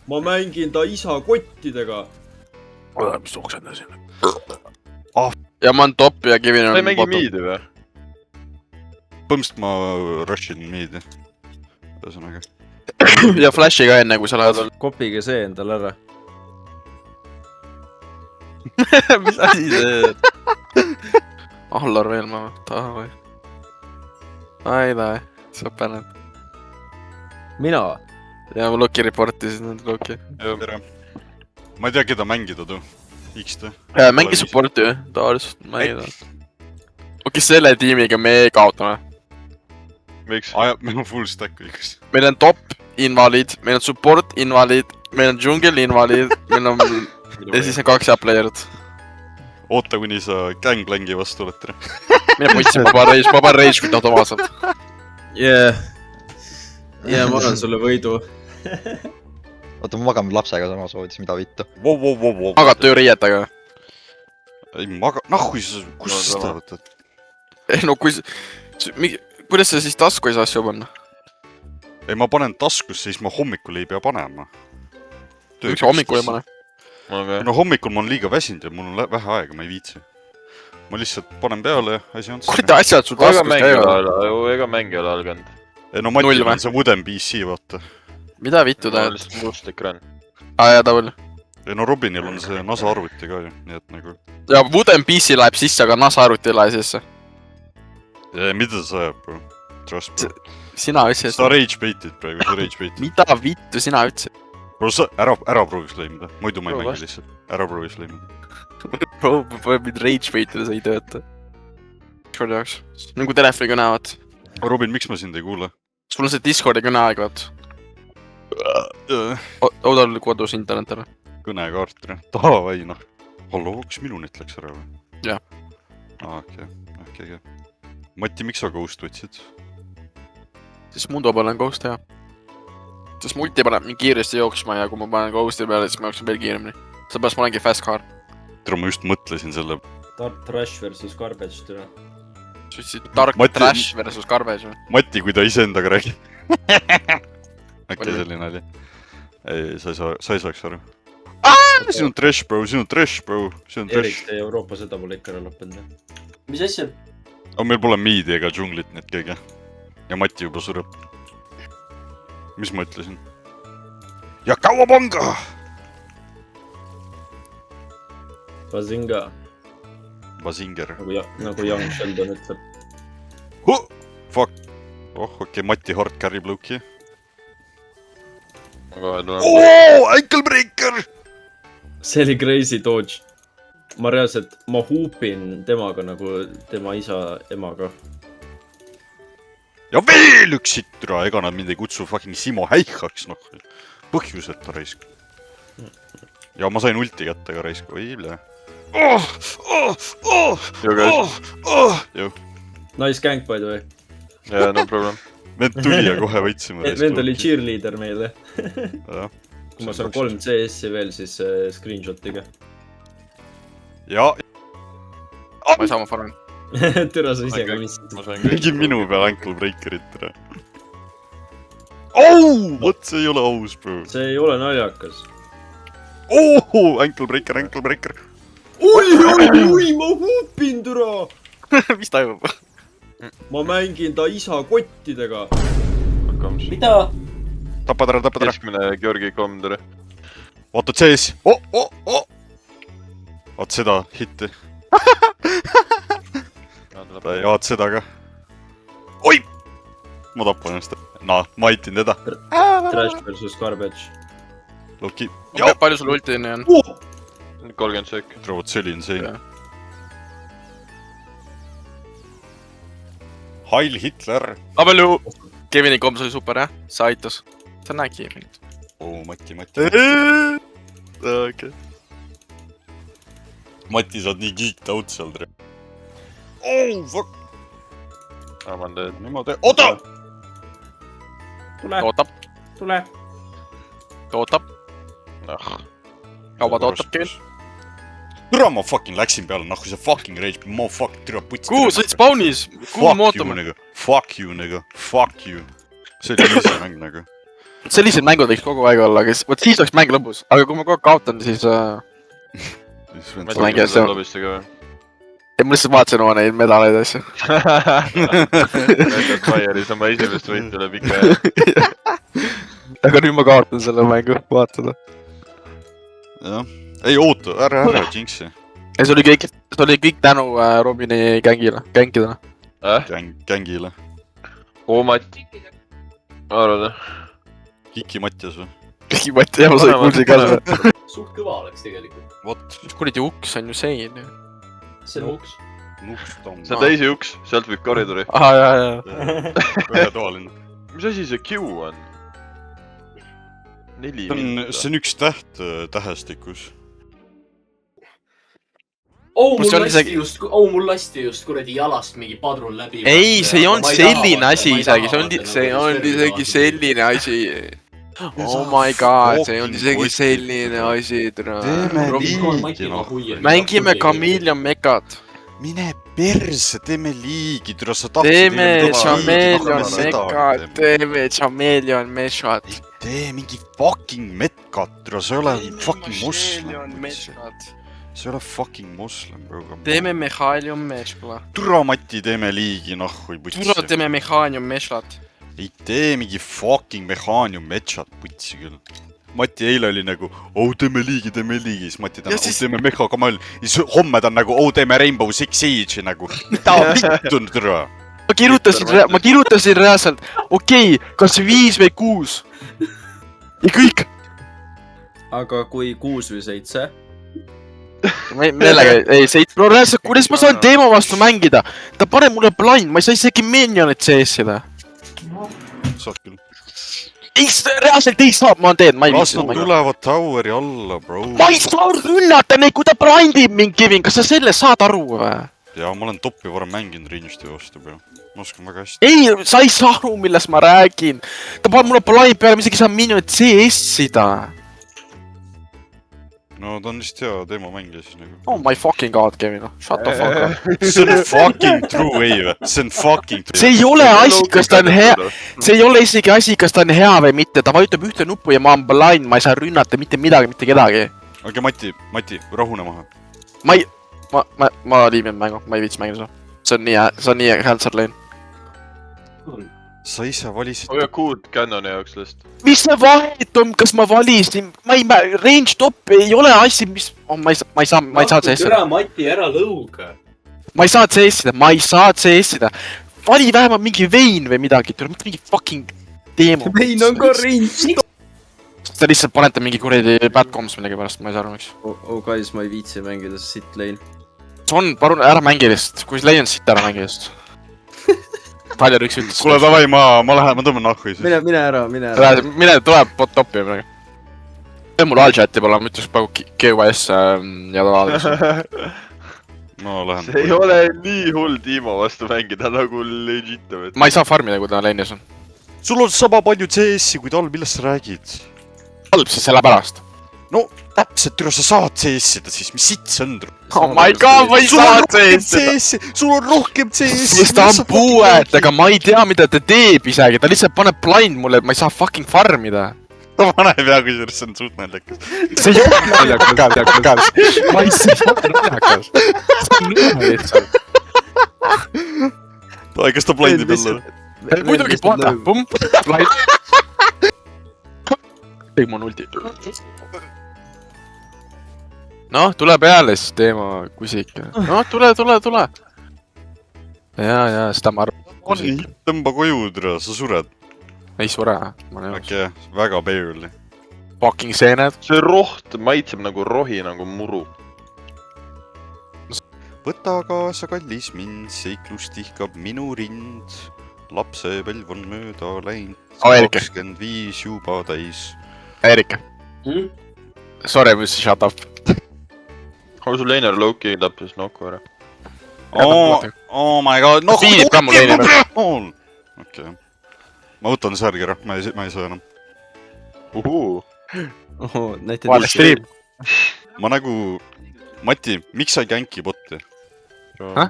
Ma mängin ta isa kottidega. Mis oksenda siin? Ja ma on top ja Kevin on ta ei mängi miidi või? Põhimõtteliselt ma rushin miidi. Ühesõnaga. ja Flashi ka enne, kui sa lähed. Kopige see endal ära. Mis asi see? Allar veel ma taha või? Ai tahe, sa paned. Mina? Ja ma Loki reportisin nüüd Loki. Tere. Ma ei tea, keda mängida tuu. X-te. Mängi supporti ju, tavaliselt mängida. Okei, selle tiimiga me ei kaotame. Miks? Meil on full stack õigus. Meil on top invalid, meil on support invalid, meil on jungle invalid, meil on... ja siis on 2 player'it. Oota, kuni sa Ganglangi vastu oled, tere. Mine putsi, ma panen rage kui automaatselt. Ja ma annan sulle võidu. Oota, ma magame lapsega samas voodis, mida vittu. Magad tööriietega. Ei maga... Nahui, kus sa seda võtad? Ei no kui... Kuidas sa siis tasku ei saa asju panna? Ei, ma panen taskusse, siis ma hommikul ei pea panema. Miks sa hommikul ei pane? No hommikul ma olen liiga väsinud ja mul on vähe aega, ma ei viitsi. Ma lihtsalt panen peale ja asi on... Kui ta asjad sul taskust käivad? Ega mängi ole alganud. Ei no Matil on see Wooden PC, vaata. Mida vittu ta on? Lihtsalt must ekraan. Jaa, ta veel. Ei no Robinil on see NASA arvuti ka ju, nii et nagu... Ja Wooden PC läheb sisse, aga NASA arvuti ei lähe sisse. Mida sa ajab, bro? Trust, bro. Sina ütlesid. Sa rage baitid praegu, sa rage baitid. Mida vittu sina ütlesid? Bro, sa ära proovis lõimida, muidu ma ei mängi lihtsalt. Ära proovis lõimida. Bro, võid rage baitida, sa ei tööta. Discordi jaoks. Nagu telefoni kõne, vaat. Robin, miks ma sind ei kuule? Sul on see Discordi kõne aeg, vaat. Oda oli kodus internet ära. Kõnekaart, tere. Davai, noh. Hallo, kas minu net läks ära või? Jah. Okei. Mati, miks sa ghost võtsid? Siis Mundo panen ghost teha. Sest multi paneb mind kiiresti jooksma ja kui ma panen ghosti peale, siis ma jooksen veel kiiremini. Seepärast ma olengi fast car. Tere, ma just mõtlesin selle... Dark Trash versus Garbage, tere. Sa ütlesid Dark Trash versus Garbage või? Mati, kui ta iseendaga räägib. Äkki selline oli. Ei, sa ei saaks aru. Siin on trash, bro. Erik, teie Euroopa seda pole ikka ära lõppenud. Mis asja? Aga meil pole miidi ega džunglit need keegi. Ja Mati juba sureb. Mis ma ütlesin? Ja kauapanga! Bazinga. Bazinger. Nagu Young Sheldon ütleb. Fuck. Okei, Mati hard carry bloki. Ankle breaker! See oli crazy dodge. Ma reaalselt, ma huupin temaga nagu tema isa emaga. Ja veel üks sittra, ega nad mind ei kutsu fucking Simo Häichaks, noh. Põhjuseta raisk. Ja ma sain ulti kätte ka raisk. Oi, ble. Nice gank, by the way. Jaa, no problem. Vend tuli ja kohe võitsime raisk. Vend oli cheerleader meile. Kui ma saan 3 CS-i veel, siis screenshot'iga. Ja. Ma ei saa ma farmin. Türa sa ise ka missid. Mingi minu peal ankle breakerit, tere. Vot see ei ole aus, bro. See ei ole naljakas. Ankle breaker. Oi, ma huupin, türa! Mis taimub? Ma mängin ta isa kottidega. Mida? Tapad ära. Keskmine Georgi komm, tere. Vaata CS. Vaat seda hitti. Ja vaat seda ka. Oi! Ma tapan ennast. Ma aitin teda. Trash versus Garbage. Loki. Palju sul ulti enne on? 30 sekk. Vot see oli insane. Heil Hitler. Palju! Kevini komms oli super, jah? See aitas. Sa näed Kevinit. Mati. Okei. Mati, sa oled nii geeked out seal, tere. Fuck. Ma teed. Niimoodi. Oota! Tule. Ootab. Kaua ta ootab, Kevin? Türa ma fucking läksin peale, nahku see fucking rage, ma fucking türa putsi. Kuhu, sa olid spawnis? Kuhu me ootame? Fuck you, nigga. See oli easy mäng, nagu. sellised mängud võiks kogu aeg olla, aga vot siis oleks mäng lõbus. Aga kui ma kogu aeg kaotan, siis... ma Ma mängin ei seda. tea, lobistega või? Ja ma lihtsalt vaatasin oma neid medaleid ja asju. Näitad Baieris oma esimest võitu üle pika aja. Aga nüüd ma kaotan selle mängu, vaatada. jah. ei oota, ära Jinxi. Ja see oli kõik tänu Robini gängidele. Gängile. Oo, Mati. Arvad, Kiki Mattias või? Kõik Mati, jah, ma sain kuulsi ka seda. suht kõva oleks tegelikult. Vot. Kuradi uks on ju sein. See on uks. Nukstam. see on teisi uks, sealt võib koridori. Aha, jaa. Ühetoaline. Mis asi see Q on? 4 see on üks täht tähestikus. Mul lasti just kuradi jalast mingi padrun läbi. Ei, see ei olnud selline asi isegi, see ei olnud isegi selline asi. Oh my god, see ei olnud isegi selline asi. Mängime Chameleon Mekat. Mine perse, teeme liigi, türa sa tahtsid. Teeme Chameleon Mekat, teeme Chameleon Mekat. Tee mingi fucking Mekat, türa, sa ei ole fucking moslem. sa ei ole fucking moslem, bro. Teeme Mehhailium Meshla. Türa Mati, teeme liigi, nahhui, putsi. Türa teeme Mehhailium Meshlat. Ei tee mingi fucking Mehhaanium Metsat, putsi küll. Mati eile oli nagu, teeme liigi, siis Mati täna, teeme Meha Kamal. Siis homme ta on nagu, teeme Rainbow Six Siege'i nagu. Ta vittun, türa. Ma kirjutasin reaalselt, okei, kas 5 või 6? Ja kõik. Aga kui 6 või 7? Meelega, ei, 7. No reaalselt, kuidas ma saan teema vastu mängida? Ta paneb mulle blind, ma ei saa isegi minionit CS-ida. Saad küll. Ei, reaalselt ei saa, ma teen, ma ei las nad tulevad toweri alla, bro. Ma ei saa rünnata neid, kui ta blindib mind, Kevin, kas sa sellest saad aru või? Ja ma olen topi varem mänginud Reinjusti vastu, bro. Ma oskan väga hästi. Ei, sa ei saa aru, millest ma räägin. Ta paneb mulle blind peale, ma isegi saan minionit CS-ida. No ta on vist hea teemamängija siis nagu. Oh my fucking god, Kevin, shut the fuck up. See on fucking true, ei või? See on fucking true. See ei ole asi, kas ta on hea. See ei ole isegi asi, kas ta on hea või mitte. Ta vajutab ühte nuppu ja ma olen blind, ma ei saa rünnata mitte midagi, mitte kedagi. Aga Mati, rahune maha. Ma liibin mängu, ma ei viits mängida seda. See on nii häältsad lane. Sa ise valisid. Hoia kuud Cannoni jaoks last. Mis see vahet on, kas ma valisin? Range top ei ole asi, mis... Ma ei saa CS-ida. Türa Mati, ära lõuga. Ma ei saa CS-ida. Vali vähemalt mingi vein või midagi, mitte mingi fucking demo. Vein on ka range. Ta lihtsalt panete mingi kuredi bad comms millegi pärast, ma ei saa aru, miks. Guys, ma ei viitsi mängida sitt lane. On, palun ära mängi lihtsalt, kui lane on sitt, ära mängi lihtsalt. Taljar üks ütles. Kuule, davai, ma lähen, ma tõmban nahku siis. Mine ära. Mine, tuleb bot topi praegu. Mul all-chati pole, ma ütleks praegu GUS ja ta vaadaks. Ma lähen. See ei ole nii hull Timo vastu mängida nagu legit. Ma ei saa farmida, kui ta lane'is on. Sul on sama palju CS-i kui tal, millest sa räägid? Halb siis selle pärast. No, täpselt, türa, sa saad CS-ida siis, mis sitt see on? Oh my god, ma ei saa CS-ida! Sul on rohkem CS-i! Sest ta on puuet, aga ma ei tea, mida ta teeb isegi, ta lihtsalt paneb blind mulle, et ma ei saa fucking farmida. Ta paneb hea, kui see on suht naljakas. See ei ole naljakas. Ma ei saa naljakas. See on nõme lihtsalt. Kas ta blindib jälle? Muidugi panda, pump, blind. Kõik mu nuldi. Noh, tule peale siis teema kusik. Noh, tule. Ja, seda ma arvan. Tõmba koju, türa, sa sured. Ei sure, ma olen Okei, väga barely. Fucking seened. See roht maitseb nagu rohi, nagu muru. Võta kaasa kallis mind, seiklus tihkab minu rind. Lapsepelv on mööda läinud. 25 juba täis. Erika. Sorry, ma ütlesin shut up. Aga sul Leiner Loki tappis nokku ära. Oh my god, noh! Piinib ka mu leini peal. Okei. Ma võtan särgi ära, ma ei saa enam. Vaale stream. Ma nagu... Mati, miks sa ei gänki botti? Häh?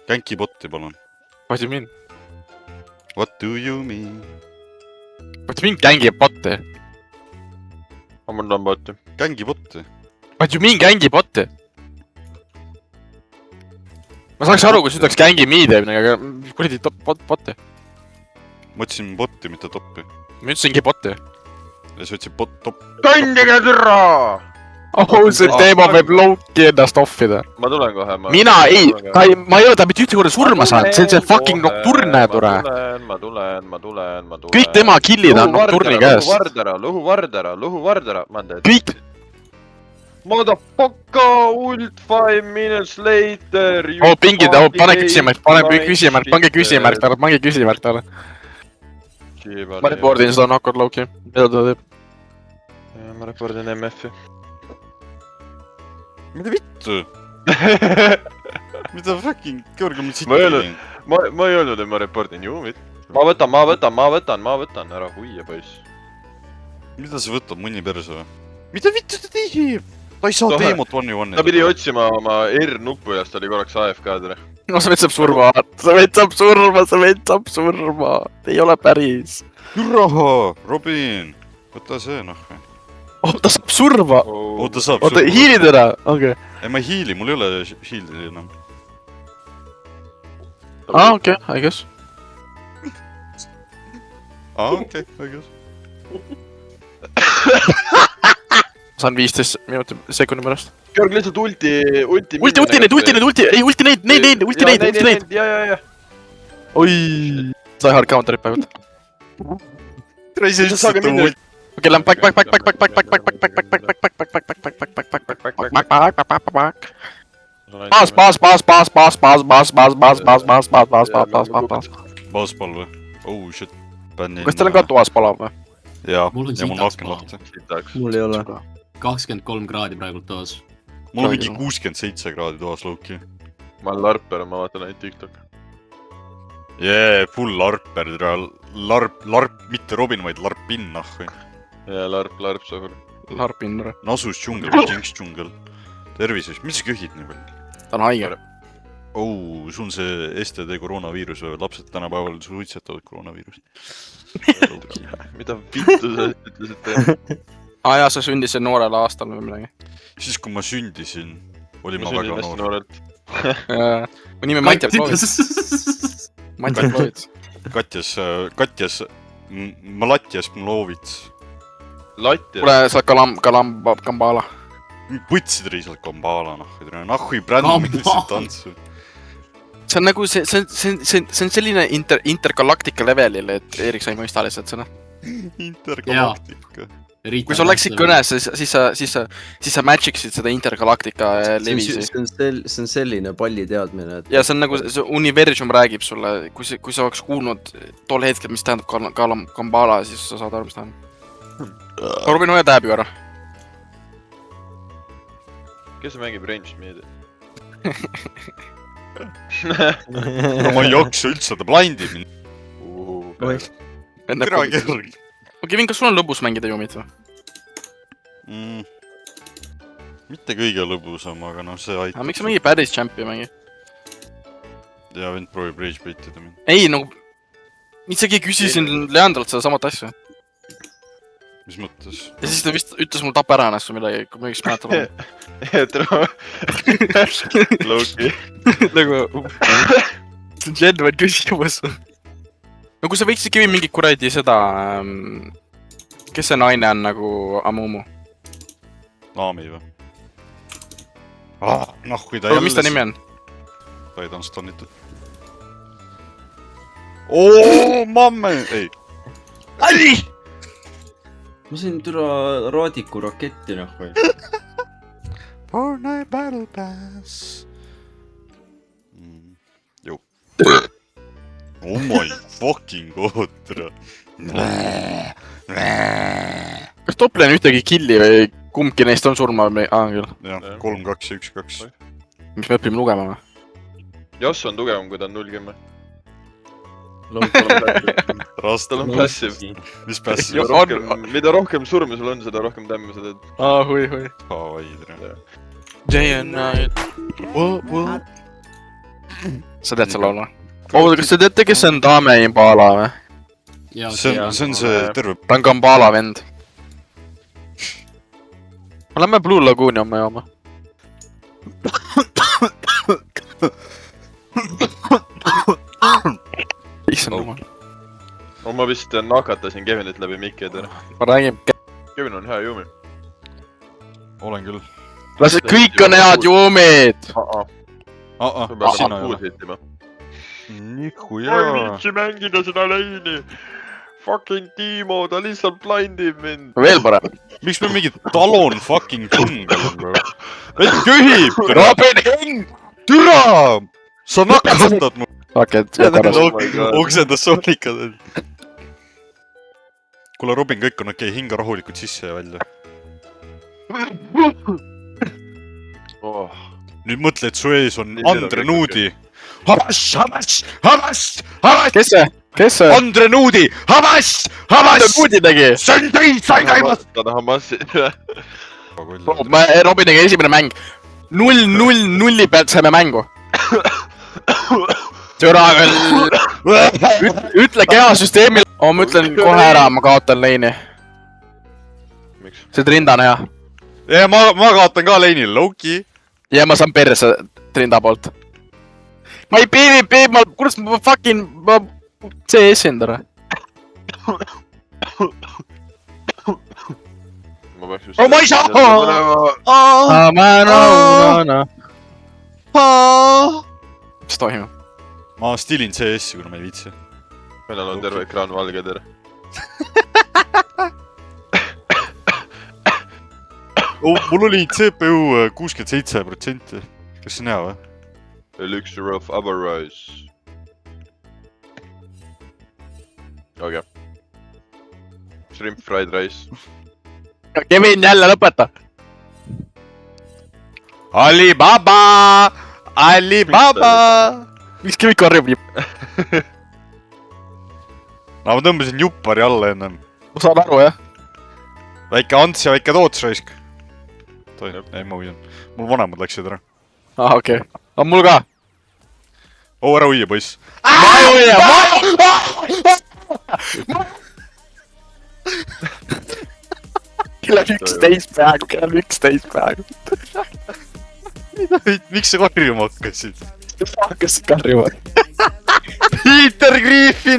Gänki botti, palun. What do you mean? What do you mean? What you mean gängi botte? Mul on botti. Gängi botti. What you mean gängi botte? Ma saaks aru, kui ütleks gängi miidemine, aga kuradi botte. Ma ütlesin botti, mitte toppi. Ma ütlesingi botte. Ja sa ütlesid top. Kandige türa! Oh, see teema võib looki ennast offida. Ma tulen kohe. Mina ei, ma ei ole ta mitte ühte korda surma saanud, see on see fucking nocturne, tore. Ma tulen. Kõik tema killid on nocturni käes. Lõhu Vardera. Kõik. Motherfucker, ult 5 minutes later. Oh, pingid, pane küsimärk talle. Ma reportin seda knock-out low-key. Mida ta teeb? Ma reportin MF-i. Mida vittu? Mida fucking kõrge ma siit Ma ei öelnud, et ma reportin juumit. Ma võtan. Ära huia, poiss. Mida sa võtad mõni perse või? Mida vittu ta teeb? Ta ei saa teemot 1v1. Ta pidi otsima oma R-nuppu ja ta oli korraks AFK tere. No sa võid saab surma. Ei ole päris. Raha, Robin. Võta see noh. Oh, ta saab surma. Oota, saab Oota, hiilid ära. Okei. Ei, ma ei hiili, mul ei ole hiili enam. Okei, I guess. Okei, I guess. Saan 15 sekundi pärast. Georg lihtsalt ulti neid. Ja. Oi. Sai hard counterit päevalt. Okei, lähen back. Baaspall või? Oh shit. Kas teil on ka toas palav või? Jaa, Mul on ja mul on sitaks aken lahti. Mul ei ole. 23 kraadi praegult toas. Mul on mingi 67 kraadi toas lõuki. Ma olen larper, ma vaatan ainult TikTok. Jee, full larper, larp, mitte Robin, vaid larpin, nahvi. Ja larp sõhur. Larpin. Nasus džungel, Jinx džungel. Tervises, mis sa köhid nii palju? Ta on haige. Oh, sul on see STD koroonaviirus või lapsed tänapäeval suitsetavad koroonaviirust. Mida vittu sa ütlesid? Jaa, sa sündisid noorel aastal või midagi. Siis kui ma sündisin, olin ma väga noor. Mu nimi Matjal Ploovits. Matjal Ploovits. Katjas, Malatjas Ploovits. Latjas? Kuule, sa oled Kambala. Võtsid riisalt Kambala, nahhui bränd mõtlesid tantsu. See on nagu, see on selline intergalaktika levelil, et Erik sai mõista lihtsalt seda. Intergalaktika. Kui sa oleksid kõnes, siis sa matchiksid seda intergalaktika levisi. See on selline palliteadmine. Ja see on nagu, see universum räägib sulle, kui sa oleks kuulnud tol hetkel, mis tähendab Kambala, siis sa saad aru, mis tähendab. Robin Hoia täheb ju ära. Kes mängib ranged meedia? Ma ei jaksa üldse, ta blindib mind. Tere, Georg. Kevin, kas sul on lõbus mängida juumid või? Mitte kõige lõbusam, aga noh, see aitab. Miks sa mingi päris champi mängi? Ja vend proovib rage baitida mind. Ei, nagu... Itsegi küsisin Leandralt seda samat asja. Mis mõttes? Ja siis ta vist ütles mul tapa ära ennast või midagi, kui ma üks mäletan olen. Loki. Nagu... See on genuine küsimus. No kui sa võiksid Kevin mingi kuradi seda... Kes see naine on nagu Amumu? Naami või? Noh, kui ta jälle... Mis ta nimi on? Ta ei tanstanitud. Oo, mamme! Ei. Ai! Ma sain türa Raadiku raketti või? Fortnite Battle Pass. Ju. Oh my fucking god, türa. Kas Toplane ühtegi killi või kumbki neist on surma või? Küll. Jah, 3, 2 ja 1, 2. Mis me õpime lugema või? Joss on tugevam, kui ta on 0-10. Rastal on passiv. Mis passiv? Mida rohkem surmi sul on, seda rohkem tämmi sa teed. Hui. Vaidre. Day and night. Sa tead selle laulu? Kas te teate, kes on Dame Impala või? see on see terve . ta on Kambala vend . Lähme Blue Lagooni homme jooma . issand jumal . ma vist nakatasin Kevinit läbi mikki , et ma räägin . Kevin on hea juumi . olen küll . las kõik on head juumid . sina ei ole . hitima . Nihujaa . mängida seda lane'i . Fucking Timo , ta lihtsalt blindib mind . veel parem . miks meil mingi talon fucking džungel on , bro ? et köhib , Robin Hing . türa ! sa nakatad mu . okei , oksendas soonikad . kuule , Robin , kõik on okei , hinga rahulikult sisse ja välja . nüüd mõtle , et su ees on Andre Nuudi . kes see ? kes see ? Andre Nuudi , Nuudi tegi . ta tahab massi . Robiniga esimene mäng . 0-0-0 pealt saime mängu . türa küll . ütle kehasüsteemile . ma ütlen kohe ära , ma kaotan lane'i . miks ? see Trinda on hea . ja ma kaotan ka leinil , Loki . ja ma saan perse Trinda poolt . ma ei PvP , kurat ma fucking , ma CS-in täna . ma peaks just . ma ei saa . mis toimub ? ma stilin CS-i , kuna ma ei viitsi . meil on terve ekraan valge tere . mul oli CPU 67%. kas see on hea või ? Elixir of Avarice . okei . Shrimp fried rice . Kevin jälle lõpeta . Alibaba , Alibaba . miks Kevin karjub nii ? no ma tõmbasin juppari alla ennem . ma saan aru jah . väike Ants ja väike Toots raisk . ei , ma hoian . mul vanemad läksid ära . okei . aga mul ka . ära hoia , poiss . ma ei hoia , ma kell on 11 peaaegu , kell on 11 peaaegu . miks sa karjuma hakkasid ? hakkasid karjuma . Peter Griffin .